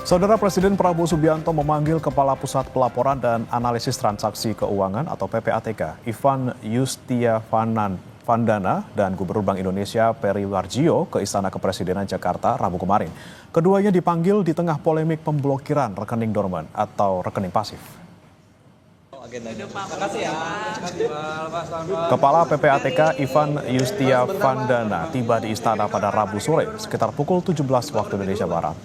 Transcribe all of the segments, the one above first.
Saudara Presiden Prabowo Subianto memanggil Kepala Pusat Pelaporan dan Analisis Transaksi Keuangan atau PPATK, Ivan Vandana dan Gubernur Bank Indonesia Peri Warjio ke Istana Kepresidenan Jakarta Rabu kemarin. Keduanya dipanggil di tengah polemik pemblokiran rekening dorman atau rekening pasif. Kepala PPATK Ivan Vandana tiba di istana pada Rabu sore sekitar pukul 17 waktu Indonesia Barat.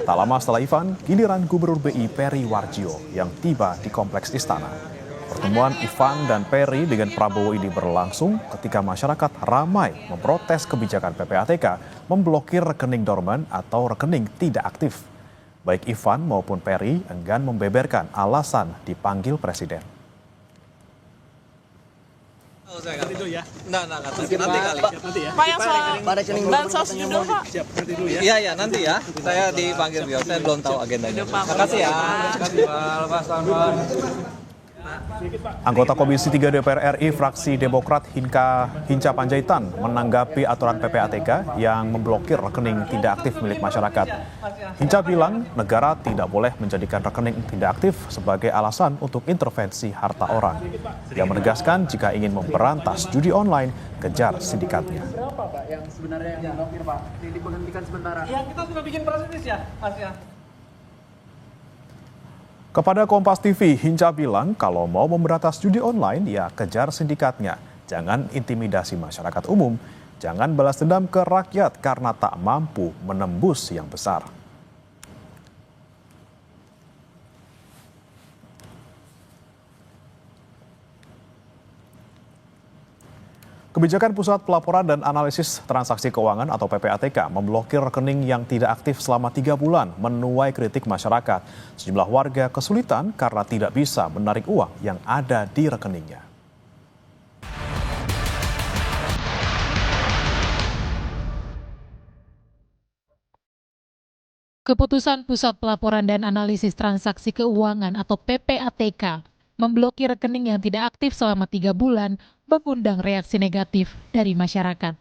Tak lama setelah Ivan, giliran Gubernur BI Peri Warjio yang tiba di kompleks istana. Pertemuan Ivan dan Peri dengan Prabowo ini berlangsung ketika masyarakat ramai memprotes kebijakan PPATK memblokir rekening dorman atau rekening tidak aktif. Baik Ivan maupun Peri enggan membeberkan alasan dipanggil Presiden. Nanti dulu ya. Nanti kali. Pak yang soal bansos judul Pak. Siap, nanti dulu ya. Iya, nanti ya. Saya dipanggil beliau. Saya belum tahu agendanya. Terima kasih ya. Anggota Komisi 3 DPR RI fraksi Demokrat Hinca Panjaitan menanggapi aturan PPATK yang memblokir rekening tidak aktif milik masyarakat. Hinca bilang negara tidak boleh menjadikan rekening tidak aktif sebagai alasan untuk intervensi harta orang. Dia menegaskan jika ingin memberantas judi online, kejar sindikatnya. Berapa Pak yang sebenarnya yang diblokir Pak? Yang diberhentikan sementara? Ya, kita sudah bikin proses ya, Mas ya. Kepada Kompas TV, Hinca bilang kalau mau memberantas judi online, ya kejar sindikatnya. Jangan intimidasi masyarakat umum, jangan balas dendam ke rakyat karena tak mampu menembus yang besar. Kebijakan Pusat Pelaporan dan Analisis Transaksi Keuangan atau PPATK memblokir rekening yang tidak aktif selama 3 bulan menuai kritik masyarakat. Sejumlah warga kesulitan karena tidak bisa menarik uang yang ada di rekeningnya. Keputusan Pusat Pelaporan dan Analisis Transaksi Keuangan atau PPATK memblokir rekening yang tidak aktif selama 3 bulan mengundang reaksi negatif dari masyarakat.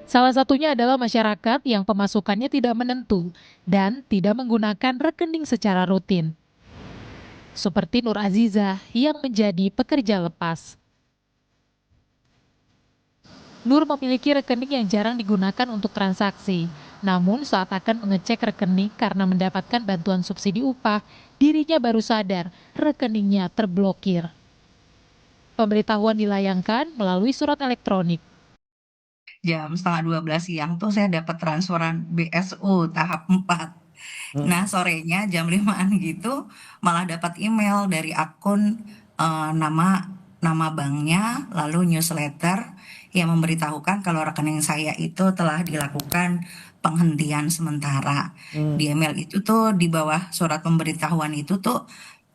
Salah satunya adalah masyarakat yang pemasukannya tidak menentu dan tidak menggunakan rekening secara rutin. Seperti Nur Aziza yang menjadi pekerja lepas. Nur memiliki rekening yang jarang digunakan untuk transaksi. Namun saat akan mengecek rekening karena mendapatkan bantuan subsidi upah, dirinya baru sadar rekeningnya terblokir. Pemberitahuan dilayangkan melalui surat elektronik. Jam 11:30 siang tuh saya dapat transferan BSU tahap 4. Nah sorenya jam 5-an gitu malah dapat email dari akun nama banknya, lalu newsletter yang memberitahukan kalau rekening saya itu telah dilakukan penghentian sementara. Di email itu tuh di bawah surat pemberitahuan itu tuh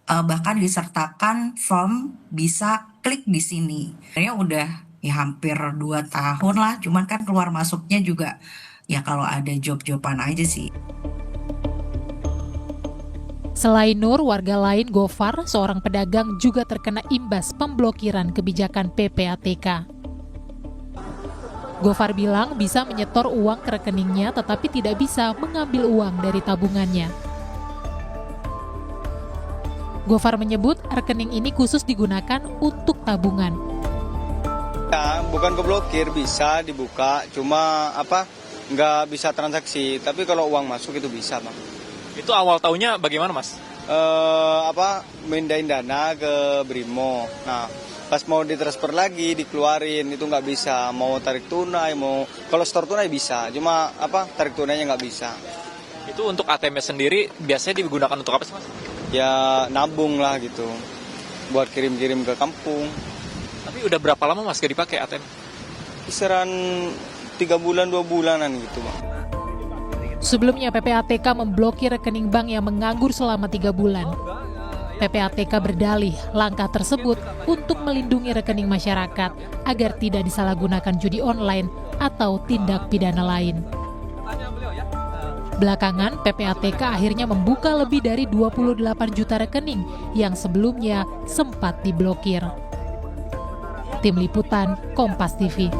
bahkan disertakan form bisa klik di sini. Sebenarnya udah ya hampir 2 tahun lah, cuman kan keluar masuknya juga ya kalau ada job-joban aja sih. Selain Nur, warga lain Gofar, seorang pedagang juga terkena imbas pemblokiran kebijakan PPATK. Gofar bilang bisa menyetor uang ke rekeningnya tetapi tidak bisa mengambil uang dari tabungannya. Gofar menyebut rekening ini khusus digunakan untuk tabungan. Ya, bukan keblokir, bisa dibuka, cuma nggak bisa transaksi. Tapi kalau uang masuk itu bisa, Bang. Itu awal tahunnya bagaimana Mas? Mindahin dana ke Brimo. Nah, pas mau ditransfer lagi, dikeluarin, itu nggak bisa. Mau tarik tunai, kalau store tunai bisa, cuma tarik tunainya nggak bisa. Itu untuk ATM sendiri biasanya digunakan untuk apa sih Mas? Ya nabung lah gitu, buat kirim-kirim ke kampung. Tapi udah berapa lama Mas gak dipakai ATM? Kisaran 3 bulan, 2 bulanan gitu Bang. Sebelumnya PPATK memblokir rekening bank yang menganggur selama 3 bulan. PPATK berdalih langkah tersebut untuk melindungi rekening masyarakat agar tidak disalahgunakan judi online atau tindak pidana lain. Belakangan, PPATK akhirnya membuka lebih dari 28 juta rekening yang sebelumnya sempat diblokir. Tim Liputan, Kompas TV.